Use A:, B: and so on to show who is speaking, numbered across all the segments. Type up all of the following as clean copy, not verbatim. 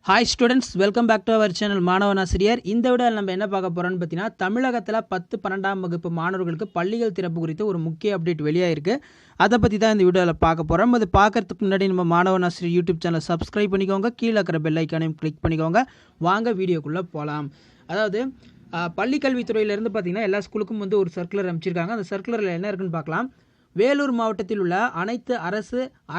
A: Hi students, welcome back to our channel மாணவன் ஆசிரியர். இந்த வீடியோவில் நம்ம என்ன பார்க்க போகிறோம்னு பார்த்தீங்கன்னா, தமிழகத்தில் 10, 12ஆம் வகுப்பு மாணவர்களுக்கு பள்ளிகள் திறப்பு குறித்து ஒரு முக்கிய அப்டேட் வெளியாயிருக்கு. அதை பற்றி தான் இந்த வீடியோவில் பார்க்க போகிறோம். அது பார்க்கறதுக்கு முன்னாடி நம்ம மாணவன் ஆசிரியர் யூடியூப் சேனலை சப்ஸ்கிரைப் பண்ணிக்கோங்க, கீழே இருக்கிற பெல் ஐக்கானையும் கிளிக் பண்ணிக்கோங்க. வாங்க வீடியோக்குள்ளே போகலாம். அதாவது பள்ளிக்கல்வித்துறையிலேருந்து பார்த்தீங்கன்னா எல்லா ஸ்கூலுக்கும் ஒரு சர்க்குலர் அமைச்சிருக்காங்க. அந்த சர்க்குலரில் என்ன இருக்குன்னு பார்க்கலாம். வேலூர் மாவட்டத்தில் உள்ள அனைத்து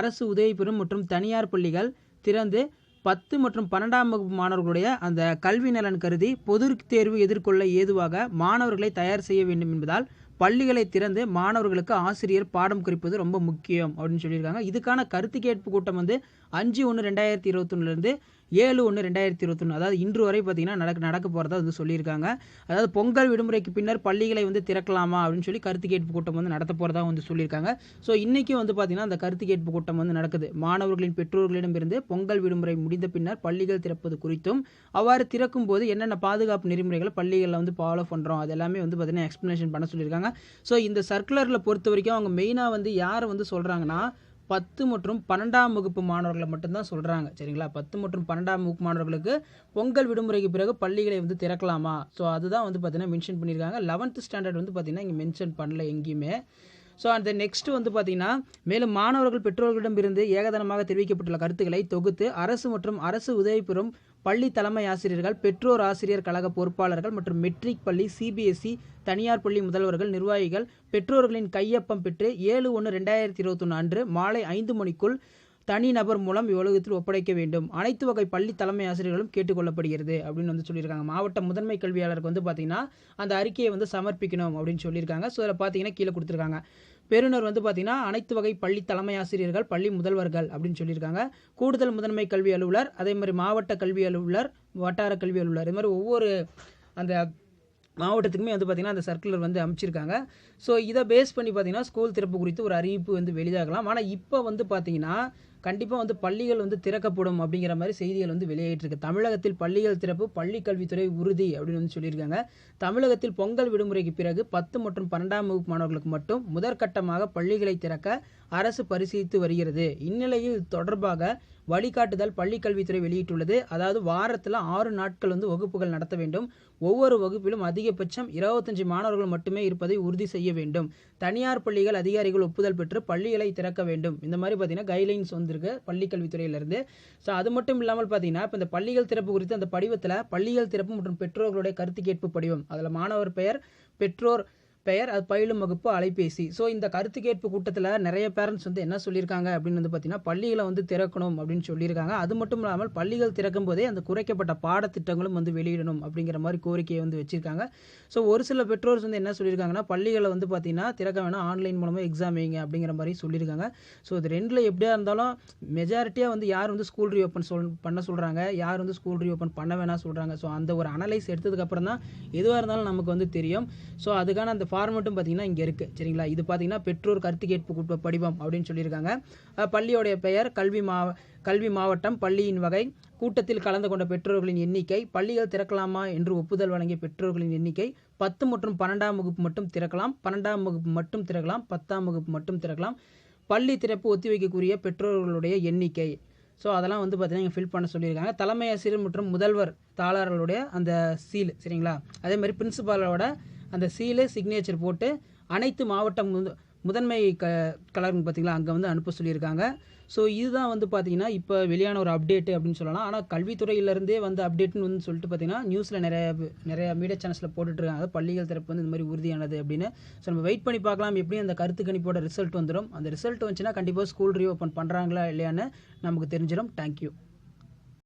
A: அரசு உதவி பெறும் மற்றும் தனியார் பள்ளிகள் திறந்து 10 மற்றும் 12ஆம் வகுப்பு மாணவர்களுடைய அந்த கல்வி நலன் கருதி பொது தேர்வு எதிர்கொள்ள ஏதுவாக மாணவர்களை தயார் செய்ய வேண்டும் என்பதால் பள்ளிகளை திறந்து மாணவர்களுக்கு ஆசிரியர் பாடம் குறிப்பது ரொம்ப முக்கியம் அப்படின்னு சொல்லியிருக்காங்க. இதுக்கான கருத்து கேட்பு கூட்டம் 5/1/2021 7/1/2021, அதாவது இன்று வரை பார்த்தீங்கன்னா நடக்க போகிறதா சொல்லியிருக்காங்க. அதாவது பொங்கல் விடுமுறைக்கு பின்னர் பள்ளிகளை திறக்கலாமா அப்படின்னு சொல்லி கருத்து கேட்பு கூட்டம் நடத்த போகிறதா சொல்லியிருக்காங்க. ஸோ இன்றைக்கி பார்த்தீங்கன்னா அந்த கருத்து கேட்பு கூட்டம் நடக்குது. மாணவர்களின் பெற்றோர்களிடமிருந்து பொங்கல் விடுமுறை முடிந்த பின்னர் பள்ளிகள் திறப்பது குறித்தும் அவ்வாறு திறக்கும் போது என்னென்ன பாதுகாப்பு நெறிமுறைகளை பள்ளிகளில் ஃபாலோ பண்ணுறோம் அது எல்லாமே பார்த்தீங்கன்னா எக்ஸ்ப்ளனேஷன் பண்ண சொல்லியிருக்காங்க. ஸோ இந்த சர்க்குலரில் பொறுத்த வரைக்கும் அவங்க மெயினாக யாரை சொல்கிறாங்கன்னா 10 மற்றும் 12ஆம் வகுப்பு மாணவர்களை மட்டும்தான் சொல்கிறாங்க. சரிங்களா? 10 மற்றும் 12ஆம் வகுப்பு மாணவர்களுக்கு பொங்கல் விடுமுறைக்கு பிறகு பள்ளிகளை திறக்கலாமா, ஸோ அதுதான் பார்த்தீங்கன்னா மென்ஷன் பண்ணியிருக்காங்க. 11th ஸ்டாண்டர்ட் பார்த்தீங்கன்னா இங்கே மென்ஷன் பண்ணல எங்கேயுமே. ஸோ அந்த நெக்ஸ்ட் பார்த்தீங்கன்னா மேலும் மாணவர்கள் பெற்றோர்களிடமிருந்து ஏகதனமாக தெரிவிக்கப்பட்டுள்ள கருத்துக்களை தொகுத்து அரசு மற்றும் அரசு உதவி பெறும் பள்ளி தலைமை ஆசிரியர்கள், பெற்றோர் ஆசிரியர் கழக பொறுப்பாளர்கள் மற்றும் மெட்ரிக் பள்ளி, சிபிஎஸ்இ, தனியார் பள்ளி முதல்வர்கள், நிர்வாகிகள் பெற்றோர்களின் கையொப்பம் பெற்று 7/1/2021 அன்று மாலை 5 மணிக்குள் தனிநபர் மூலம் இவ்வுலகத்தில் ஒப்படைக்க வேண்டும். அனைத்து வகை பள்ளி தலைமை ஆசிரியர்களும் கேட்டுக்கொள்ளப்படுகிறது அப்படின்னு சொல்லியிருக்காங்க. மாவட்ட முதன்மை கல்வியாளருக்கு பார்த்தீங்கன்னா அந்த அறிக்கையை சமர்ப்பிக்கணும் அப்படின்னு சொல்லியிருக்காங்க. ஸோ அதில் பார்த்தீங்கன்னா கீழே கொடுத்துருக்காங்க. பெறுநர் பார்த்தீங்கன்னா அனைத்து வகை பள்ளி தலைமை ஆசிரியர்கள், பள்ளி முதல்வர்கள் அப்படின்னு சொல்லியிருக்காங்க. கூடுதல் முதன்மை கல்வி அலுவலர், அதே மாதிரி மாவட்ட கல்வி அலுவலர், வட்டார கல்வி அலுவலர், இது மாதிரி ஒவ்வொரு அந்த மாவட்டத்துக்குமே பார்த்தீங்கன்னா அந்த சர்க்குலர் அமைச்சிருக்காங்க. ஸோ இதை பேஸ் பண்ணி பார்த்தீங்கன்னா ஸ்கூல் திறப்பு குறித்து ஒரு அறிவிப்பு வெளியாகலாம். ஆனால் இப்போ பார்த்தீங்கன்னா கண்டிப்பாக பள்ளிகள் திறக்கப்படும் அப்படிங்கிற மாதிரி செய்திகள் வெளியாகிட்டு தமிழகத்தில் பள்ளிகள் திறப்பு பள்ளி கல்வித்துறை உறுதி அப்படின்னு சொல்லியிருக்காங்க. தமிழகத்தில் பொங்கல் விடுமுறைக்கு பிறகு 10 மற்றும் 12ஆம் வகுப்பு மாணவர்களுக்கு மட்டும் முதற்கட்டமாக பள்ளிகளை திறக்க அரசு பரிசீலித்து வருகிறது. இந்நிலையில் தொடர்பாக வழிகாட்டுதல் பள்ளி கல்வித்துறை வெளியிட்டுள்ளது. அதாவது வாரத்தில் 6 நாட்கள் வகுப்புகள் நடத்த வேண்டும். ஒவ்வொரு வகுப்பிலும் அதிகபட்சம் 25 மாணவர்கள் மட்டுமே இருப்பதை உறுதி செய்ய வேண்டும். தனியார் பள்ளிகள் அதிகாரிகள் ஒப்புதல் பெற்று பள்ளிகளை திறக்க வேண்டும். இந்த மாதிரி பார்த்தீங்கன்னா கைட்லைன்ஸ் வந்திருக்கு பள்ளி கல்வித்துறையிலிருந்து. ஸோ அது மட்டும் இல்லாமல் பார்த்தீங்கன்னா இப்போ இந்த பள்ளிகள் திறப்பு குறித்து அந்த படிவத்தில் பள்ளிகள் திறப்பு மற்றும் பெற்றோர்களுடைய கருத்து கேட்பு படிவம், அதில் மாணவர் பெயர், பெற்றோர் பெயர், அது பயிலும் வகுப்பு, அலைபேசி. ஸோ இந்த கருத்து கேட்பு கூட்டத்தில் நிறைய பேரண்ட்ஸ் என்ன சொல்லியிருக்காங்க அப்படின்னு பார்த்தீங்கன்னா பள்ளிகளை திறக்கணும் அப்படின்னு சொல்லியிருக்காங்க. அது மட்டும் இல்லாமல் பள்ளிகள் திறக்கும் போதே அந்த குறைக்கப்பட்ட பாடத்திட்டங்களும் வெளியிடணும் அப்படிங்கிற மாதிரி கோரிக்கையை வச்சிருக்காங்க. ஸோ ஒரு சில பெற்றோர்ஸ் என்ன சொல்லியிருக்காங்கன்னா பள்ளிகளை பார்த்தீங்கன்னா திறக்க வேணாம், ஆன்லைன் மூலமாக எக்ஸாம் வைங்க அப்படிங்கிற மாதிரி சொல்லியிருக்காங்க. ஸோ இது ரெண்டில் எப்படியா இருந்தாலும் மெஜாரிட்டியாக யார் ஸ்கூல் ரீஓப்பன் பண்ண சொல்கிறாங்க, யார் ஸ்கூல் ரீஓப்பன் பண்ண வேணாம் சொல்கிறாங்க. ஸோ அந்த ஒரு அனலைஸ் எடுத்ததுக்கப்புறம் தான் எதுவாக இருந்தாலும் நமக்கு தெரியும். ஸோ அதுக்கான அந்த ஃபார்மெட்டும் பார்த்தீங்கன்னா இங்கே இருக்குது. சரிங்களா? இது பார்த்தீங்கன்னா பெற்றோர் கருத்து கேட்பு படிவம் அப்படின்னு சொல்லியிருக்காங்க. பள்ளியோடைய பெயர், கல்வி மாவட்டம், பள்ளியின் வகை, கூட்டத்தில் கலந்து கொண்ட பெற்றோர்களின் எண்ணிக்கை, பள்ளிகள் திறக்கலாமா என்று ஒப்புதல் வழங்கிய பெற்றோர்களின் எண்ணிக்கை, 10 மற்றும் 12ஆம் வகுப்பு மட்டும் திறக்கலாம், 12ஆம் வகுப்பு மட்டும் திறக்கலாம், 10ஆம் வகுப்பு மட்டும் திறக்கலாம், பள்ளி திறப்பு ஒத்திவைக்கக்கூடிய பெற்றோர்களுடைய எண்ணிக்கை. ஸோ அதெல்லாம் பார்த்தீங்கன்னா இங்கே ஃபில் பண்ண சொல்லியிருக்காங்க. தலைமை ஆசிரியர் மற்றும் முதல்வர் தாளர்களுடைய அந்த சீல், சரிங்களா? அதே மாதிரி பிரின்சிபாலோட அந்த சீலு, சிக்னேச்சர் போட்டு அனைத்து மாவட்ட முதன்மை கலருங்க பார்த்தீங்களா அங்கே அனுப்ப சொல்லியிருக்காங்க. ஸோ இதுதான் பார்த்தீங்கன்னா இப்போ வெளியான ஒரு அப்டேட்டு அப்படின்னு சொல்லலாம். ஆனால் கல்வித்துறையிலேருந்தே அப்டேட்னு சொல்லிட்டு பார்த்தீங்கன்னா நியூஸில் நிறைய மீடியா சேனல்ஸில் போட்டுட்ருக்காங்க பள்ளிகள் திறப்பு இந்த மாதிரி உறுதியானது அப்படின்னு. ஸோ நம்ம வெயிட் பண்ணி பார்க்கலாம் எப்படி அந்த கருத்து கணிப்போட ரிசல்ட் வந்துடும். அந்த ரிசல்ட் வந்துச்சுன்னா கண்டிப்பாக ஸ்கூல் ரீஓப்பன் பண்ணுறாங்களா இல்லையான்னு நமக்கு தெரிஞ்சிடும். தேங்க்யூ.